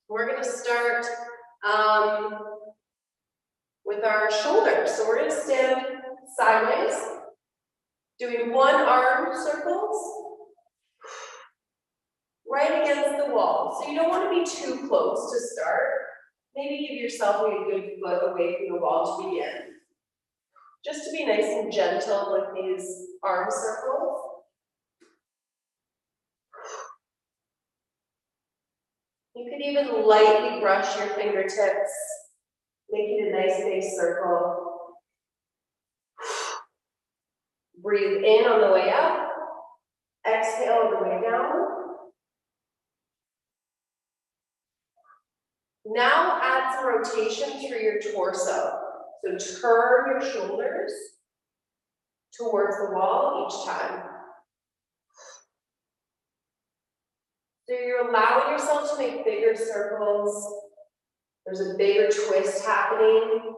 We're going to start with our shoulders. So we're going to stand sideways, doing one arm circles right against the wall. So you don't want to be too close to start. Maybe give yourself a good foot away from the wall to begin. Just to be nice and gentle with these arm circles. You could even lightly brush your fingertips, making a nice big circle. Breathe in on the way up. Exhale on the way down. Now add some rotation through your torso. So turn your shoulders towards the wall each time. So you're allowing yourself to make bigger circles. There's a bigger twist happening.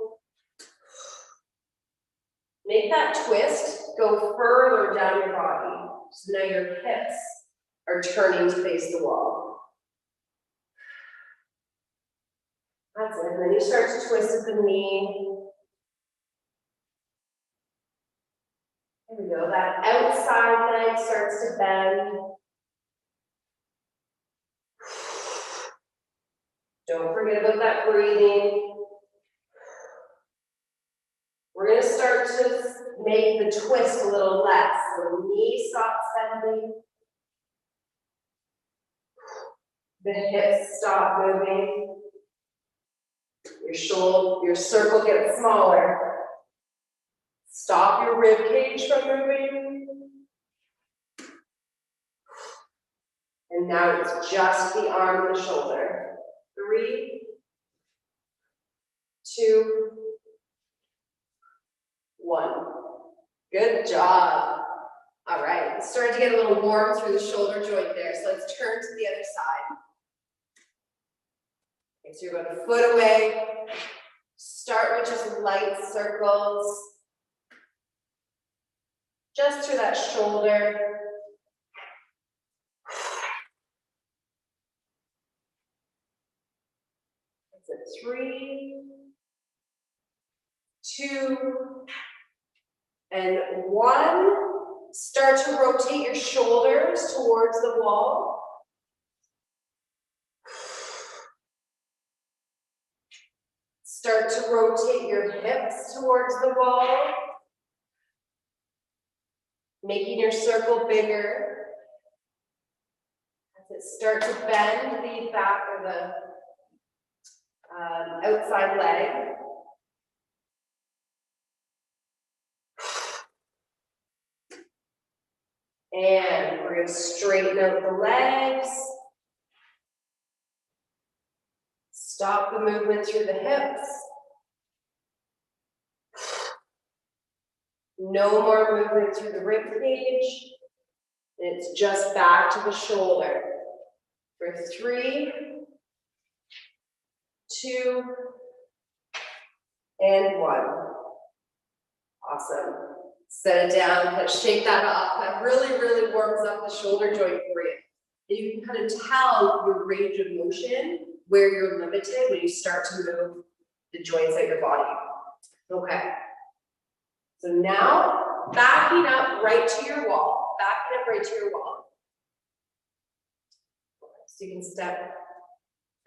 Make that twist go further down your body. So now your hips are turning to face the wall. That's it. And then you start to twist at the knee. There we go. That outside leg starts to bend. Don't forget about that breathing. We're going to start to make the twist a little less. So the knee stops bending. The hips stop moving. Your circle gets smaller. Stop your rib cage from moving. And now it's just the arm and the shoulder. 3, 2, 1. Good job. All right, it's starting to get a little warm through the shoulder joint there. So let's turn to the other side. Okay, so you're going a foot away. Start with just light circles. Just through that shoulder. That's it. 3, 2, and 1. Start to rotate your shoulders towards the wall. Start to rotate your hips towards the wall. Making your circle bigger. As it start to bend the back or the outside leg. And we're going to straighten out the legs. Stop the movement through the hips. No more movement through the rib cage. It's just back to the shoulder. For 3, 2, and 1. Awesome. Set it down, shake that off. That really, really warms up the shoulder joint for you. And you can kind of tell your range of motion, where you're limited when you start to move the joints of your body. Okay. So now, backing up right to your wall. Backing up right to your wall. So you can step,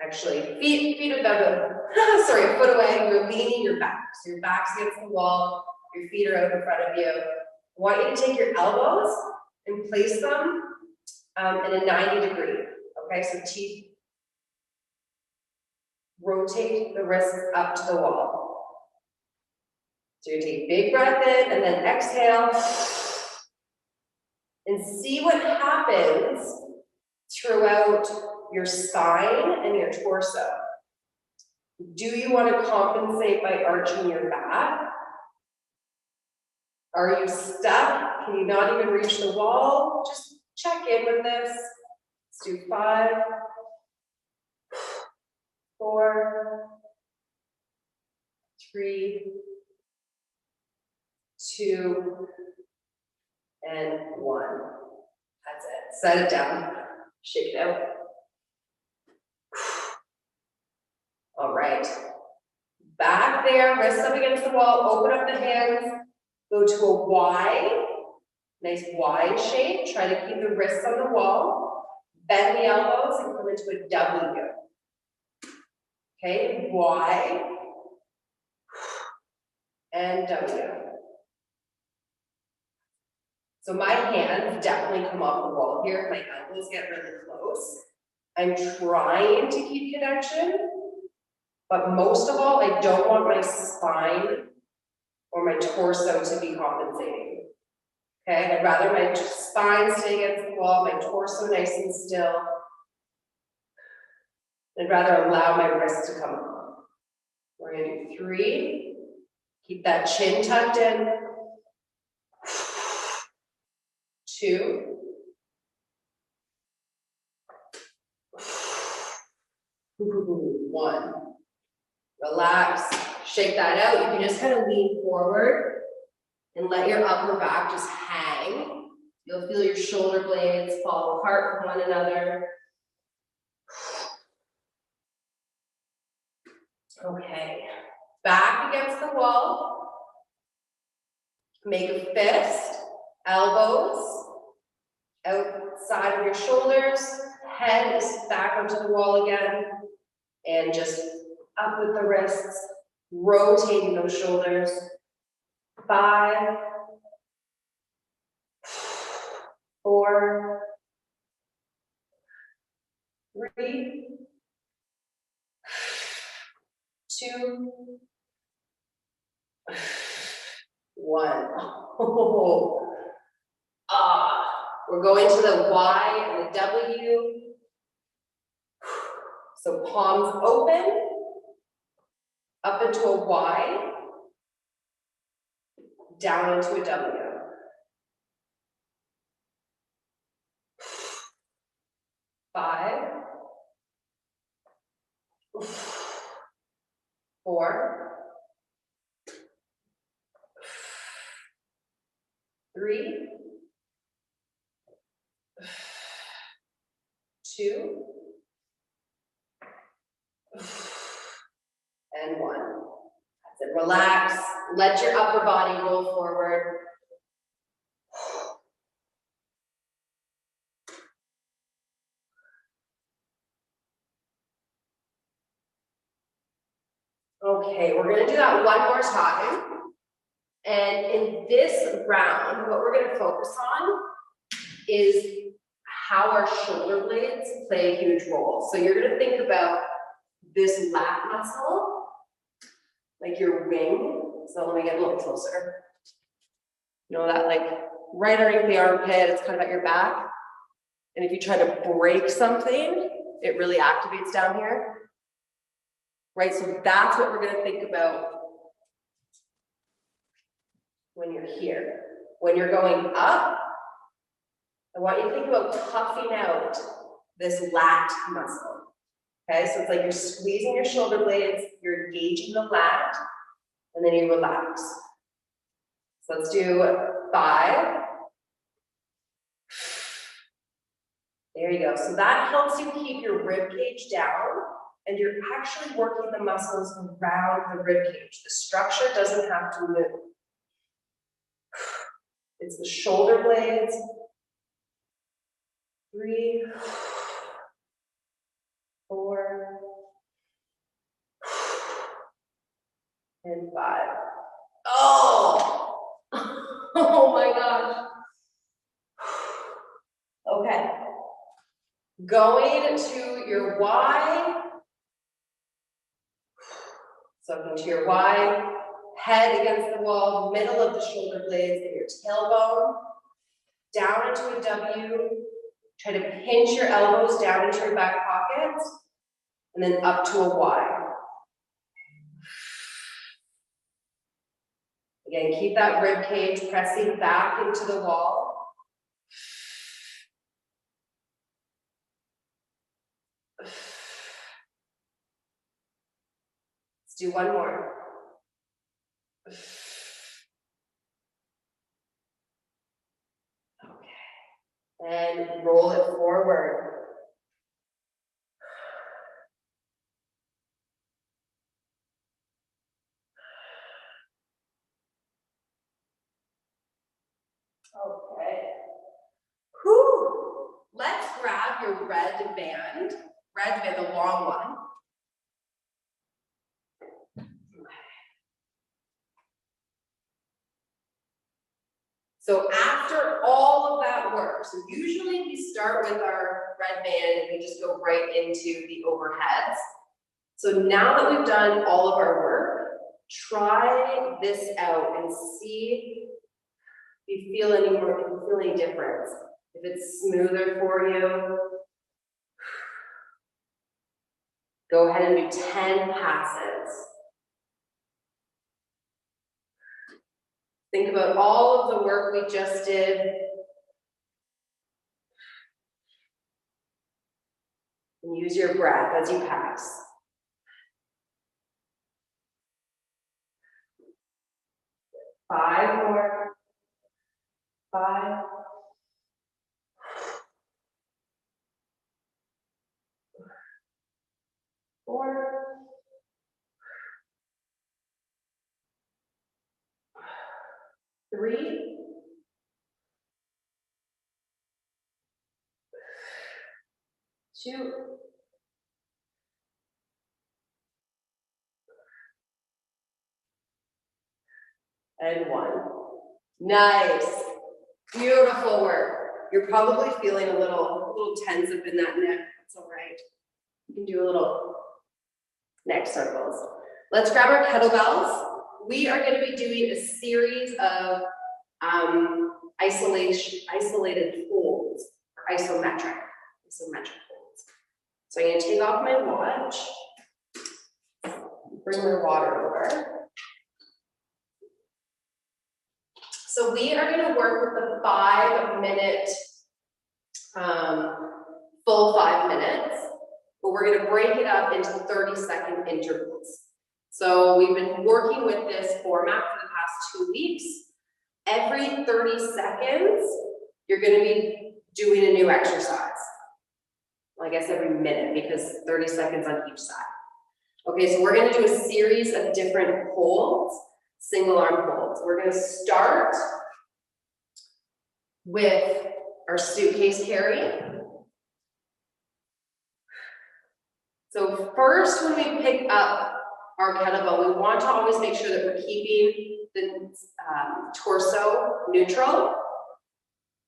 actually, feet about a foot away. You're leaning your back. So your back's against the wall. Your feet are out in front of you. I want you to take your elbows and place them in a 90 degree. Okay, so teeth. Rotate the wrists up to the wall. So you take a big breath in and then exhale. And see what happens throughout your spine and your torso. Do you want to compensate by arching your back? Are you stuck? Can you not even reach the wall? Just check in with this. Let's do 5, 4, 3, 2, and 1. That's it. Set it down. Shake it out. right. Back there, wrists up against the wall, open up the hands, go to a Y, nice Y shape, try to keep the wrists on the wall, bend the elbows and come into a W. Okay, Y, and W. So my hands definitely come off the wall here, my elbows get really close. I'm trying to keep connection, but most of all, I don't want my spine or my torso to be compensating. Okay, I'd rather my spine stay against the wall, my torso nice and still. I'd rather allow my wrists to come up. We're gonna do 3. Keep that chin tucked in. 2. 1. Relax, shake that out. You can just kind of lean forward and let your upper back just hang. You'll feel your shoulder blades fall apart from one another. Okay, back against the wall. Make a fist, elbows outside of your shoulders, head is back onto the wall again, and just up with the wrists, rotating those shoulders. 5, 4, 3, 2, 1. Oh. We're going to the Y and the W. So palms open, up into a Y, down into a W. 5, 4, 3, 2, and 1. That's it. Relax. Let your upper body roll forward. Okay, we're going to do that one more time. And in this round, what we're going to focus on is how our shoulder blades play a huge role. So you're going to think about this lat muscle, like your wing. So let me get a little closer. You know that, like right underneath the armpit, it's kind of at your back. And if you try to break something, it really activates down here. Right, so that's what we're going to think about when you're here. When you're going up, I want you to think about toughing out this lat muscle. Okay, so it's like you're squeezing your shoulder blades, you're engaging the lat, and then you relax. So let's do 5. There you go. So that helps you keep your rib cage down, and you're actually working the muscles around the rib cage. The structure doesn't have to move. It's the shoulder blades. 3, 4, and 5. Oh! Oh my gosh. Okay. Going to your Y. So into your Y. Head against the wall, middle of the shoulder blades and your tailbone. Down into a W. Try to pinch your elbows down into your back pockets. And then up to a Y. Again, keep that rib cage pressing back into the wall. Let's do one more. Okay. And roll it forward. Okay. Whew. Let's grab your red band, the long one. So after all of that work, so usually we start with our red band and we just go right into the overheads. So now that we've done all of our work, try this out and see if you feel any difference. If it's smoother for you, go ahead and do 10 passes. Think about all of the work we just did. And use your breath as you pass. Five more. 5. 4. 3. 2. And 1. Nice. Beautiful work. You're probably feeling a little tense up in that neck. That's all right. You can do a little neck circles. Let's grab our kettlebells. We are going to be doing a series of isolated holds, or isometric holds. So I'm going to take off my watch, bring my water over. So we are going to work with the 5-minute, full 5 minutes, but we're going to break it up into 30-second intervals. So we've been working with this format for the past 2 weeks. Every 30 seconds, you're going to be doing a new exercise. Well, I guess every minute, because 30 seconds on each side. Okay, so we're going to do a series of different holds, single arm holds. We're going to start with our suitcase carry. So first, when we pick up our kettlebell, we want to always make sure that we're keeping the torso neutral.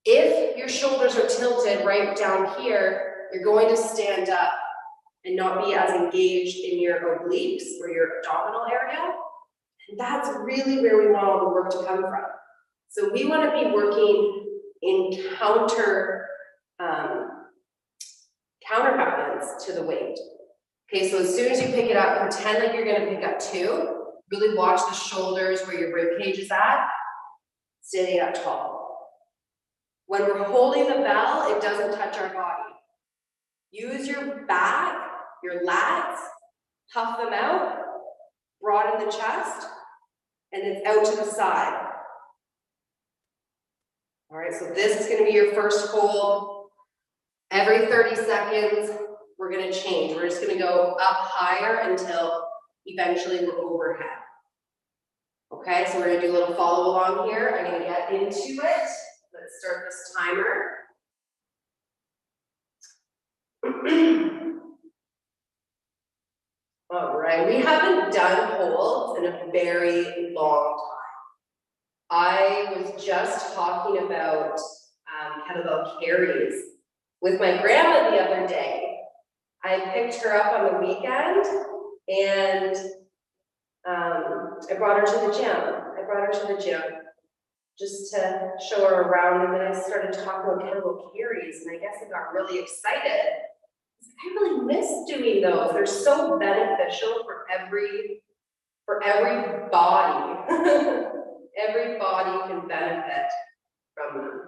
If your shoulders are tilted right down here, you're going to stand up and not be as engaged in your obliques or your abdominal area. And that's really where we want all the work to come from. So we want to be working in counterbalance to the weight. Okay, so as soon as you pick it up, pretend like you're going to pick up 2. Really watch the shoulders where your rib cage is at, standing up tall. When we're holding the bell, it doesn't touch our body. Use your back, your lats, puff them out, broaden the chest, and it's out to the side. All right, so this is going to be your first hold. Every 30 seconds, we're going to change. We're just going to go up higher until eventually we're overhead. Okay, so we're going to do a little follow along here. I'm going to get into it. Let's start this timer. All right, we haven't done holds in a very long time. I was just talking about kettlebell carries with my grandma the other day. I picked her up on the weekend and I brought her to the gym. Just to show her around, and then I started talking about kettlebell carries, and I guess I got really excited. I really miss doing those. They're so beneficial for every body. Every body can benefit from them.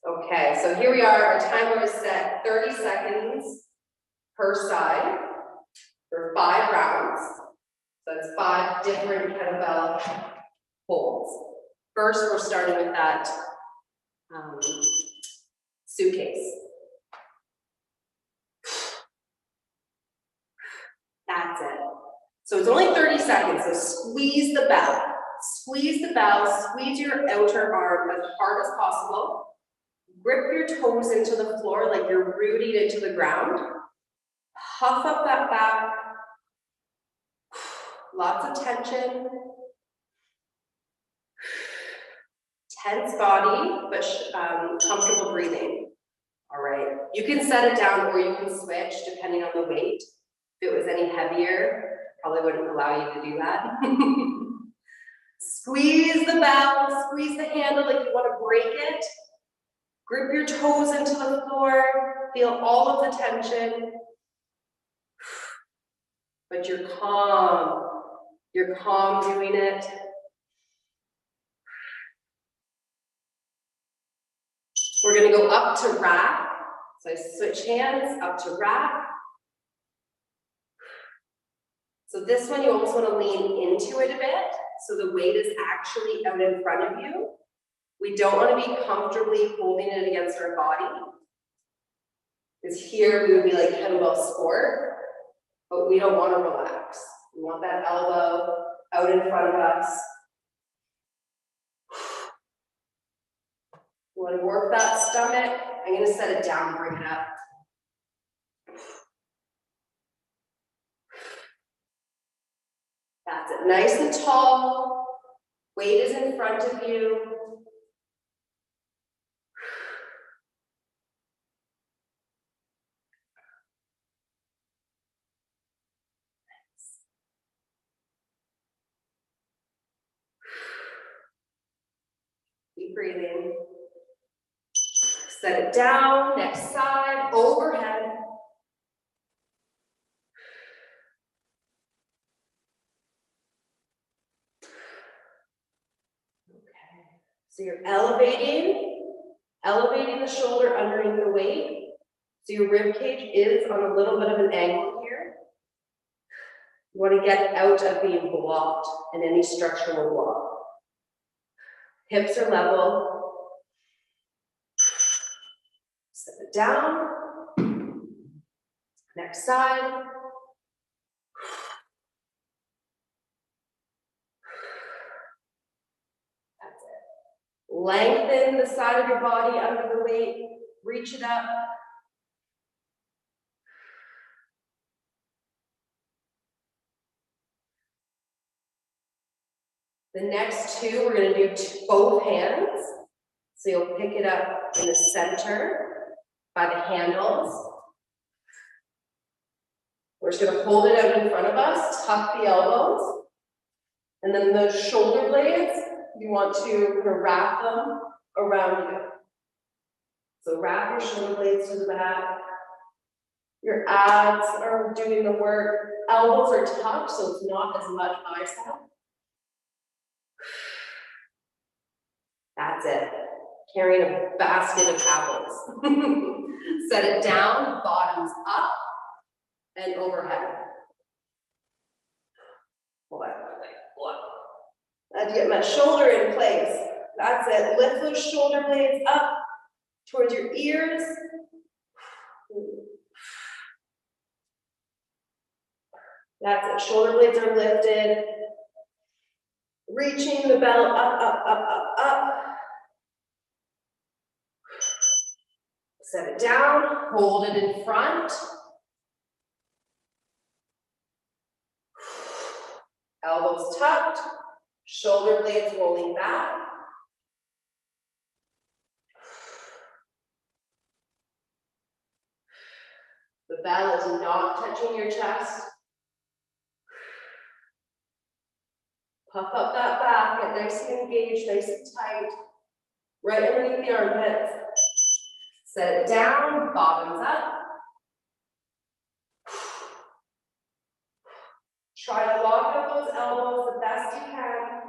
Okay, so here we are. Our timer is set 30 seconds per side for 5 rounds. So that's 5 different kettlebell holds. First, we're starting with that suitcase. That's it. So it's only 30 seconds, so squeeze the bell. Squeeze the bell, squeeze your outer arm as hard as possible. Grip your toes into the floor like you're rooting it to the ground. Puff up that back. Lots of tension. Tense body, but comfortable breathing. All right, you can set it down or you can switch depending on the weight. If it was any heavier, probably wouldn't allow you to do that. Squeeze the bell, squeeze the handle like you want to break it. Grip your toes into the floor, feel all of the tension. But you're calm doing it. We're gonna go up to rack. So I switch hands, up to rack. So this one you almost wanna lean into it a bit, so the weight is actually out in front of you. We don't wanna be comfortably holding it against our body. Because here we would be like kettlebell sport, but we don't wanna relax. We want that elbow out in front of us. You want to work that stomach. I'm going to set it down, bring it up. That's it. Nice and tall. Weight is in front of you. Keep breathing. Set it down, next side, overhead. Okay, so you're elevating the shoulder underneath the weight. So your rib cage is on a little bit of an angle here. You want to get out of being blocked in any structural block. Hips are level. Set it down. Next side. That's it. Lengthen the side of your body under the weight. Reach it up. The next two, we're going to do both hands. So you'll pick it up in the center by the handles. We're just going to hold it out in front of us, tuck the elbows. And then the shoulder blades, you want to wrap them around you. So wrap your shoulder blades to the back. Your abs are doing the work. Elbows are tucked, so it's not as much bicep. That's it. Carrying a basket of apples. Set it down, bottoms up, and overhead. Hold on. I had to get my shoulder in place. That's it. Lift those shoulder blades up towards your ears. That's it. Shoulder blades are lifted. Reaching the bell up, up, up, up, up. Set it down. Hold it in front. Elbows tucked. Shoulder blades rolling back. The bell is not touching your chest. Puff up that back, get nice and engaged, nice and tight. Right underneath the armpits. Set it down, bottoms up. Try to lock up those elbows the best you can.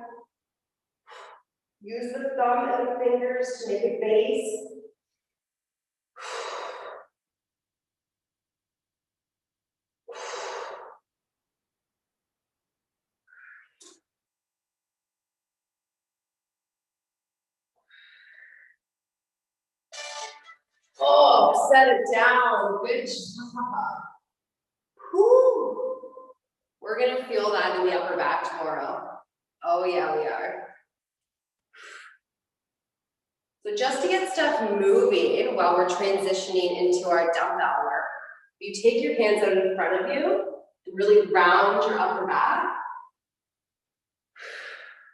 Use the thumb and the fingers to make a base. Oh, set it down. Good job. Whew. We're going to feel that in the upper back tomorrow. Oh, yeah, we are. So just to get stuff moving while we're transitioning into our dumbbell work, you take your hands out in front of you and really round your upper back.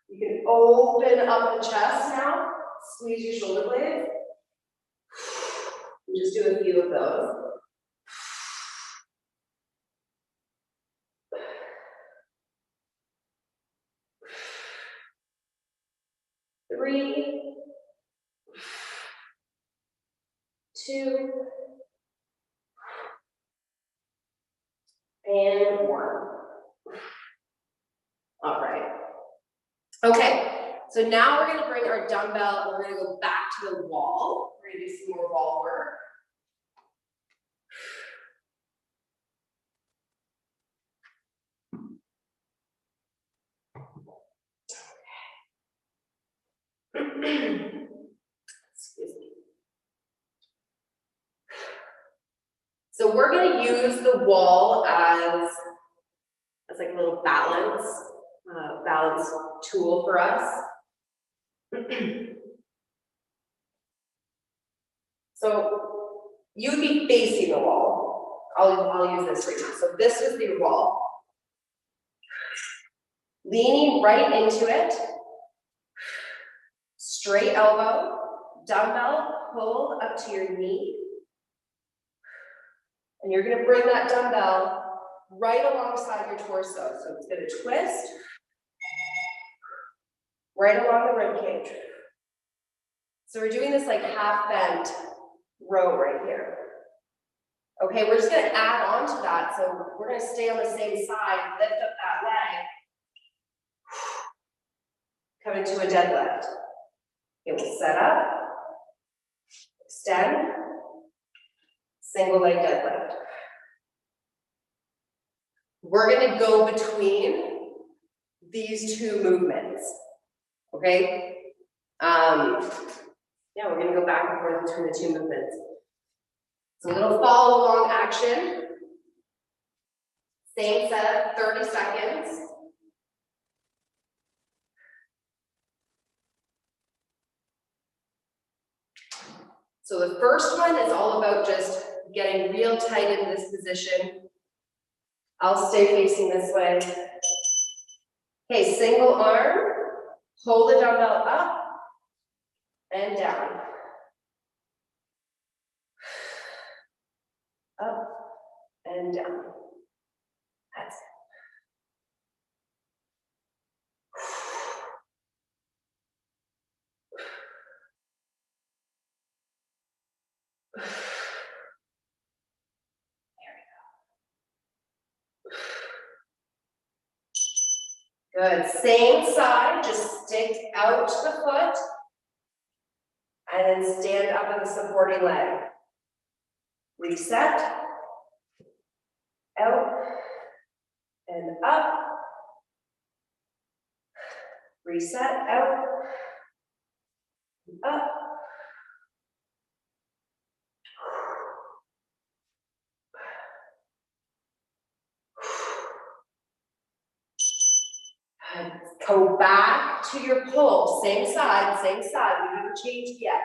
You can open up the chest now, squeeze your shoulder blades. And just do a few of those. 3, 2, and 1. All right. Okay, so now we're gonna bring our dumbbell, we're gonna go back to the wall. We're gonna do some more wall work. Excuse me. So we're going to use the wall as like a little balance tool for us. So you would be facing the wall. I'll use this right now. So this is the wall. Leaning right into it. Straight elbow, dumbbell pulled up to your knee. And you're going to bring that dumbbell right alongside your torso. So it's going to twist right along the rib cage. So we're doing this like half bent row right here. Okay, we're just going to add on to that. So we're going to stay on the same side, lift up that leg, come into a deadlift. It will set up, extend, single leg deadlift. We're going to go between these two movements. Okay? Yeah, we're going to go back and forth between the two movements. It's a little follow along action. Same setup, 30 seconds. So the first one is all about just getting real tight in this position. I'll stay facing this way. Okay, single arm, hold the dumbbell up and down. Up and down. That's it. Good, same side, just stick out the foot and then stand up on the supporting leg. Reset, out and up, reset, out, up. Go back to your pull, same side, we haven't changed yet.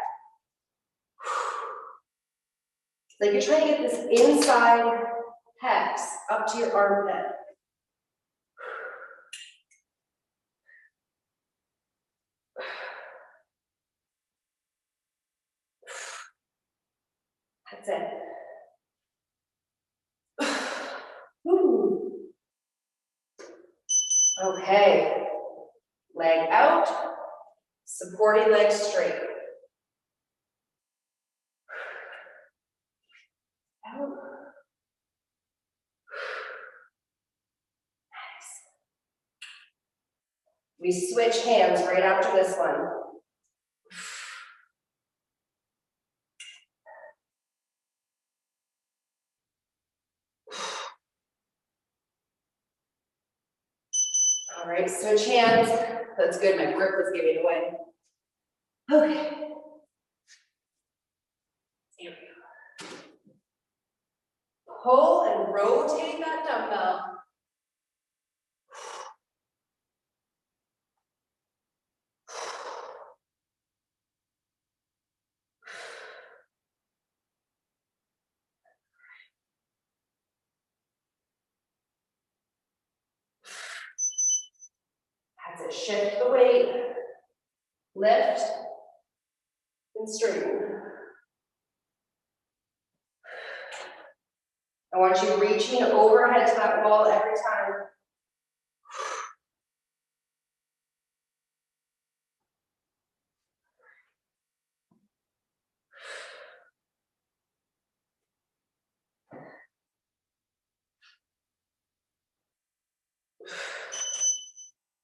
Like you're trying to get this inside hex up to your armpit. That's it. Woo. Okay, leg out, supporting leg straight. Out. Nice. We switch hands right after this one. All right, switch hands. That's good, my grip was giving away. Okay. Here we go. Pull and rotate that dumbbell. opposite. Shift the weight, lift, and straighten. I want you reaching overhead to that wall every time.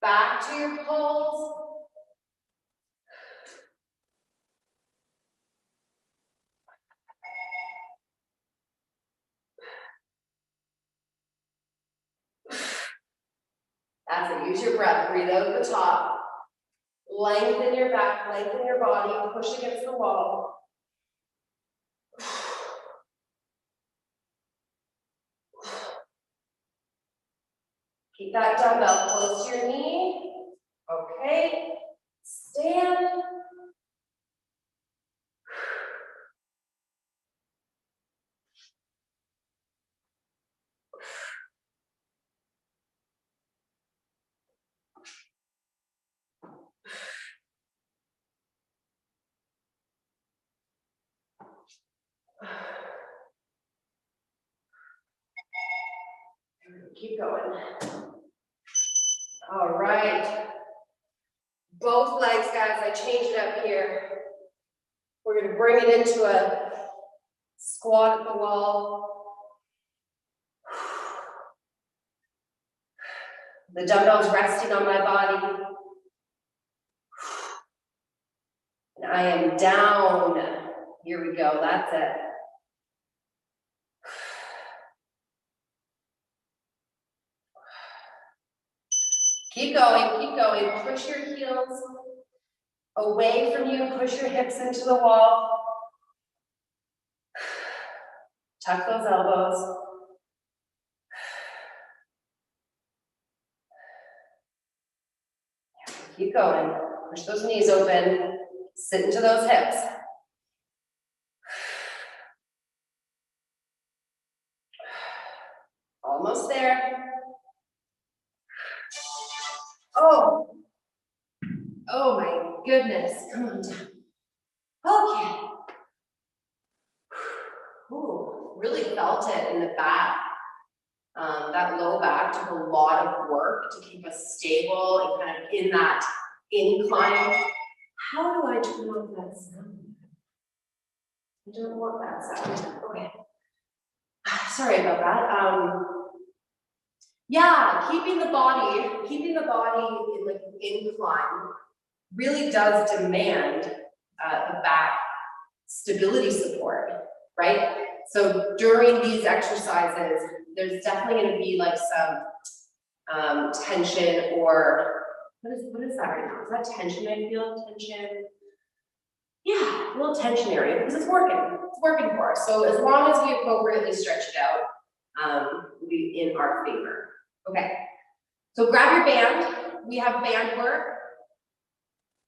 Back to your pulls. That's it, use your breath, breathe out at the top. Lengthen your back, lengthen your body, push against the wall. Keep that dumbbell close to your knee. Okay, stand. Keep going. All right. Both legs, guys, I changed it up here. We're gonna bring it into a squat at the wall. The dumbbell's resting on my body. And I am down. Here we go, that's it. Keep going, keep going. Push your heels away from you, push your hips into the wall. Tuck those elbows. Keep going. Push those knees open. Sit into those hips. Almost there. Oh. Oh my goodness. Come on down. Okay. Ooh, really felt it in the back. That low back took a lot of work to keep us stable and kind of in that incline. How do I turn off that sound? I don't want that sound. Okay. Sorry about that. Yeah, keeping the body in like an incline really does demand the back stability support, right? So during these exercises, there's definitely going to be like some tension, or what is that right now? Is that tension? I feel tension. Yeah, a little tension area because it's working for us. So as long as we appropriately stretch it out, we'll be in our favor. Okay, so grab your band. We have band work.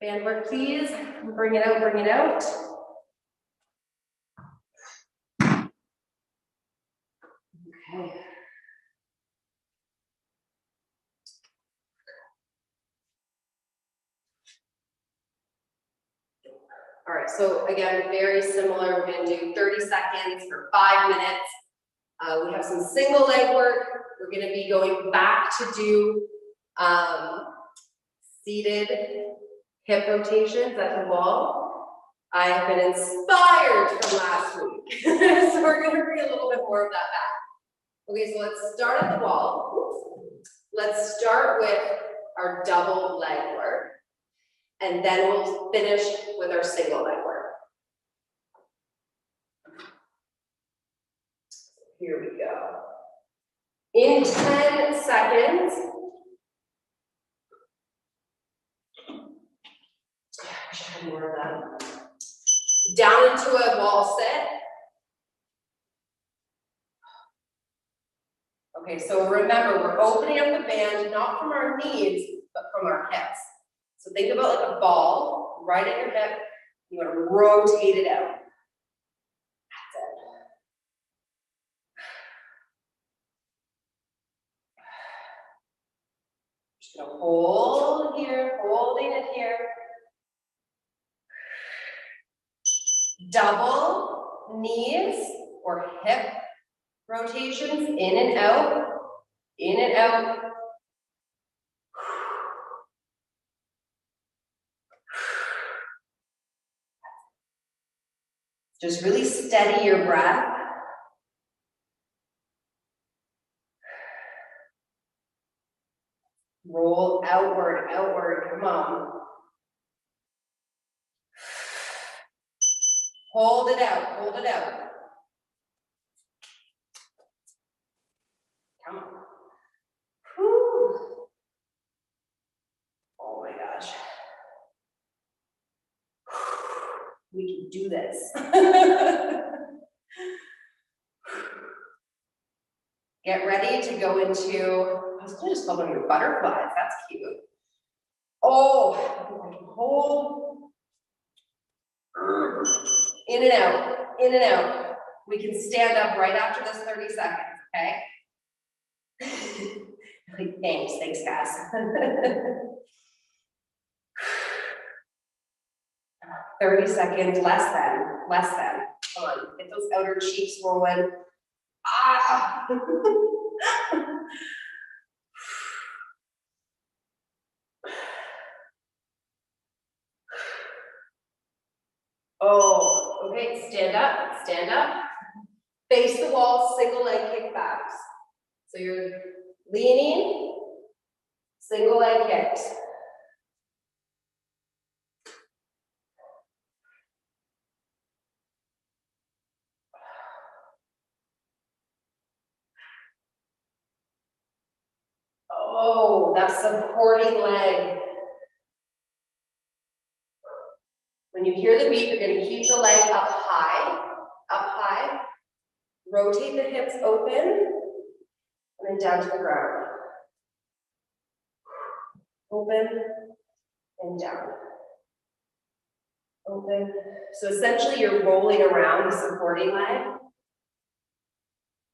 Band work, please. Bring it out, bring it out. Okay. All right, so again, very similar. We're gonna do 30 seconds for 5 minutes. We have some single leg work. We're gonna be going back to do seated hip rotations at the wall. I have been inspired from last week. So we're gonna bring a little bit more of that back. Okay, so let's start at the wall. Let's start with our double leg work. And then we'll finish with our single leg work. Here we go. In 10 seconds, I should have more of that. Down into a wall sit. Okay, so remember, we're opening up the band, not from our knees, but from our hips. So think about like a ball right at your hip. You want to rotate it out. That's it. Just gonna hold here. holding it here. Double knees or hip rotations, in and out, in and out. Just really steady your breath. Roll outward, outward, come on. Hold it out, hold it out. Come on. Whew. Oh my gosh. We can do this. Get ready to go into, I was gonna just call them your butterflies, that's cute. Oh, I can hold. In and out, in and out. We can stand up right after this 30 seconds, okay? Thanks guys. 30 seconds, less than. Come on, get those outer cheeks rolling. Ah! Oh, okay, stand up, stand up. Face the wall, single leg kickbacks. So you're leaning, single leg kicks. Oh, that supporting leg. When you hear the beat, you're going to keep the leg up high. Rotate the hips open, and then down to the ground. Open and down. Open. So essentially you're rolling around the supporting leg.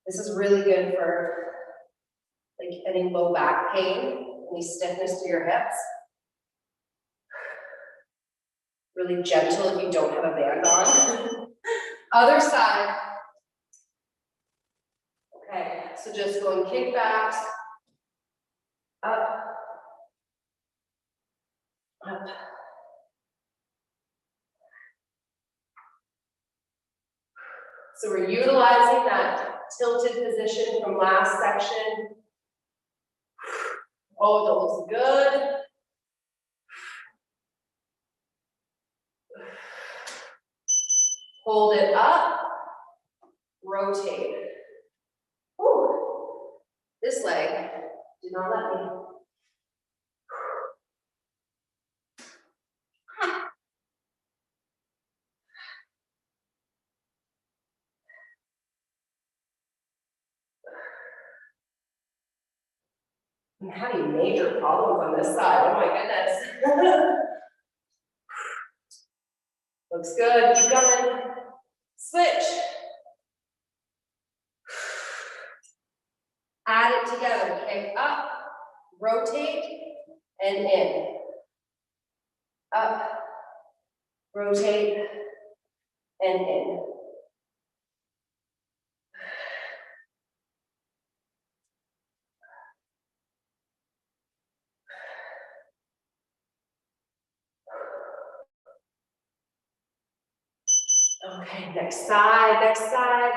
This is really good for like any low back pain, any stiffness to your hips. Really gentle if you don't have a band on. Other side. Okay, so just going kickbacks, up, up. So we're utilizing that tilted position from last section. Oh, that looks good. Hold it up, rotate. Ooh, this leg did not let me. I'm having major problems on this side, oh my goodness. Looks good, keep going. Switch. Add it together, okay, up, rotate, and in. Up, rotate, and in. Okay, next side, next side.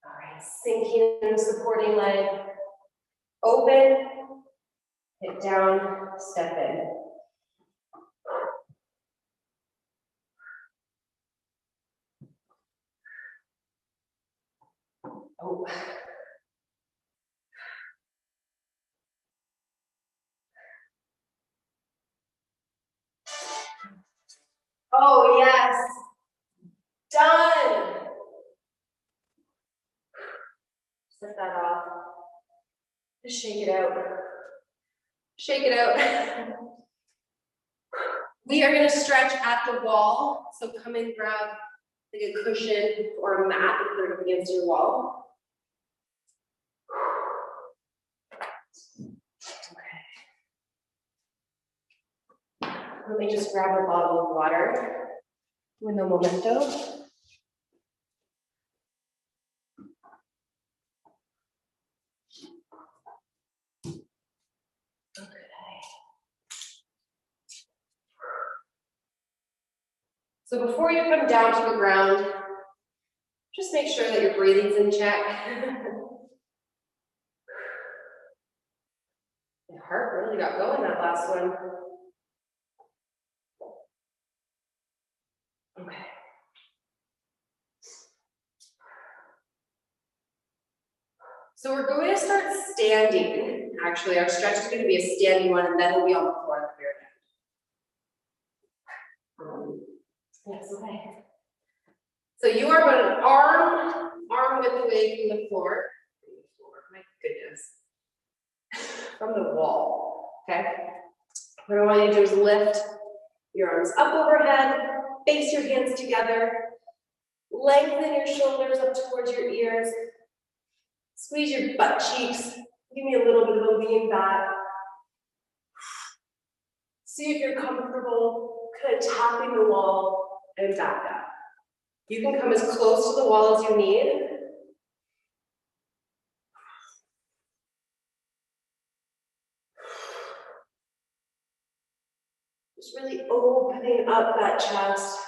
All right, sinking in the supporting leg. Open, hit down, step in. Oh. Oh, yes. Done. Set that off. Just shake it out. Shake it out. We are going to stretch at the wall. So come and grab like a cushion or a mat and put it up against your wall. Let me just grab a bottle of water with no momento. So before you come down to the ground, just make sure that your breathing's in check. Your heart really got going that last one. Okay. So we're going to start standing. Actually, our stretch is going to be a standing one, and then we'll be on the floor at the very end. Yes, okay. So you are going to arm width away from the floor. My goodness. From the wall, okay? What I want you to do is lift your arms up overhead, face your hands together, lengthen your shoulders up towards your ears, squeeze your butt cheeks, give me a little bit of a lean back. See if you're comfortable kind of tapping the wall and back up. You can come as close to the wall as you need. Just really opening up that chest.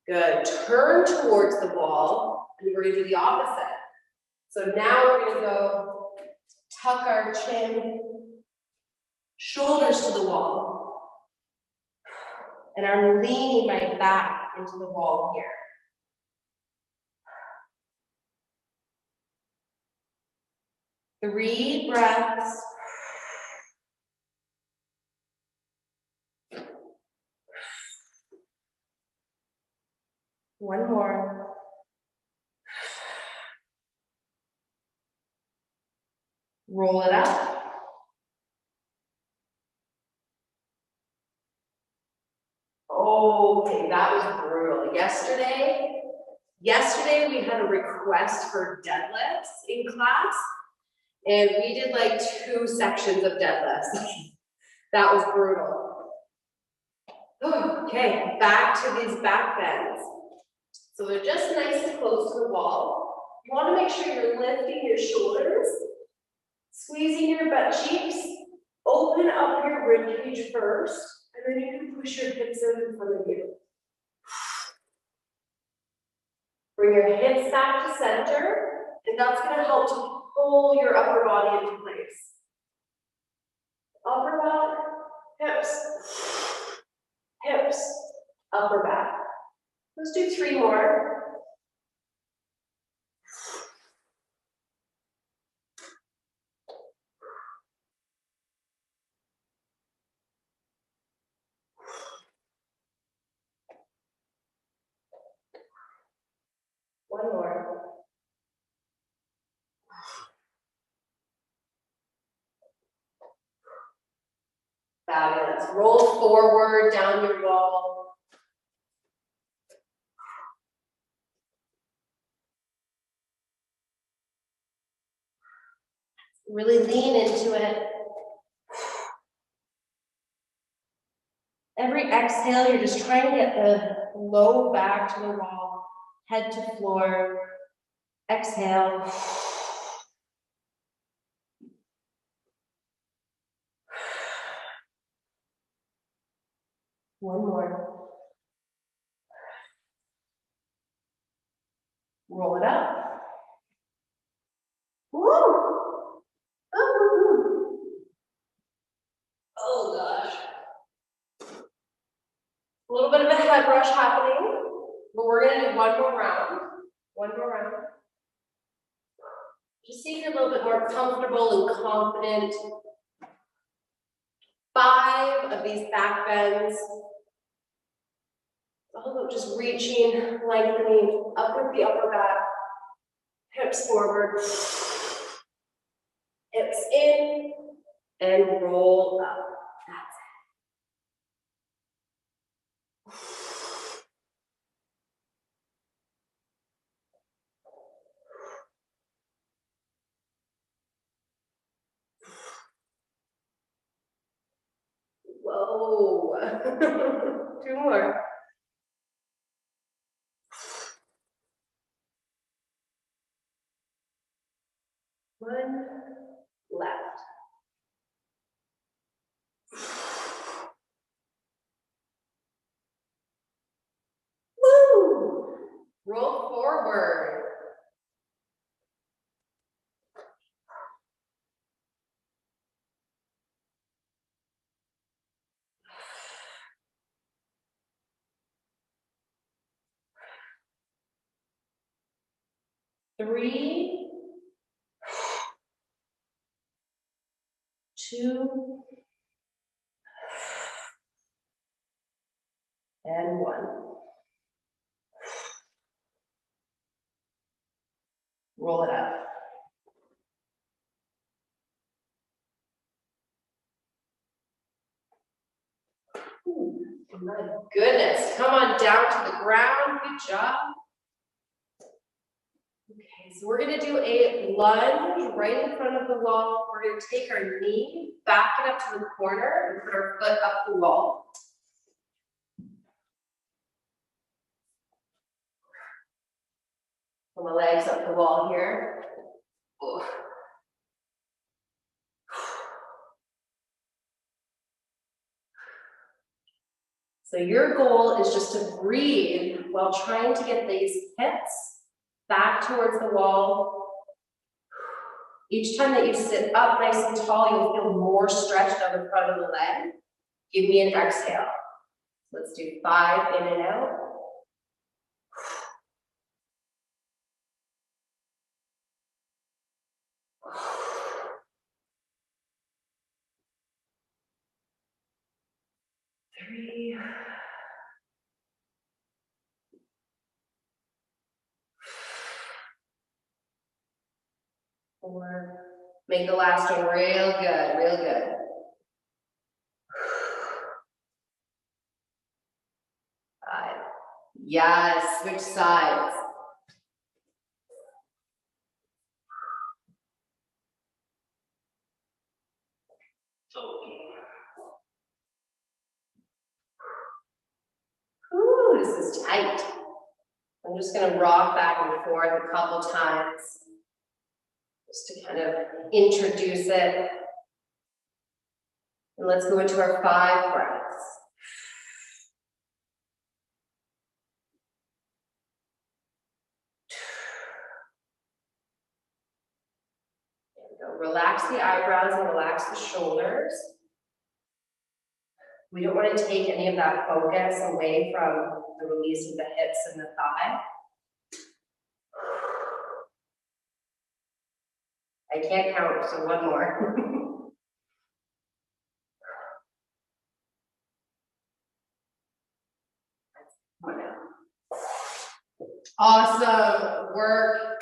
Good. Turn towards the wall, and we're going to do the opposite. So now we're going to go tuck our chin, shoulders to the wall, and I'm leaning my back into the wall here. Three breaths. One more. Roll it up. Okay, that was brutal. Yesterday we had a request for deadlifts in class, and we did like 2 sections of deadlifts. That was brutal. Okay, back to these back bends. So they're just nice and close to the wall. You want to make sure you're lifting your shoulders, squeezing your butt cheeks, open up your rib cage first, and then you can push your hips in front of you. Bring your hips back to center, and that's going to help to pull your upper body into place. Upper back, hips, hips, upper back. Let's do 3 more. One more. Fabulous. Roll forward down your wall. Really lean into it. Every exhale, you're just trying to get the low back to the wall, head to floor. Exhale. One more. Roll it up. Woo! Ooh. Oh gosh. A little bit of a head rush happening, but we're gonna do one more round. One more round. Just see if you're a little bit more comfortable and confident. 5 of these back bends. All about just reaching, lengthening up with the upper back, hips forward, hips in, and roll up. That's it. Oh, 2 more. One left. Woo! Roll forward. Three, 2, and 1. Roll it up. Ooh, my goodness. Come on down to the ground. Good job. Okay, so we're going to do a lunge right in front of the wall. We're going to take our knee, back it up to the corner, and put our foot up the wall. Put my legs up the wall here. Ooh. So your goal is just to breathe while trying to get these hips back towards the wall. Each time that you sit up nice and tall, you'll feel more stretch down the front of the leg. Give me an exhale. Let's do 5 in and out. Three. 4. Make the last one real good, real good. 5. Yes, switch sides. Ooh, this is tight. I'm just going to rock back and forth a couple times just to kind of introduce it. And let's go into our 5 breaths. There we go. Relax the eyebrows and relax the shoulders. We don't want to take any of that focus away from the release of the hips and the thigh. I can't count, so 1 more. Awesome work.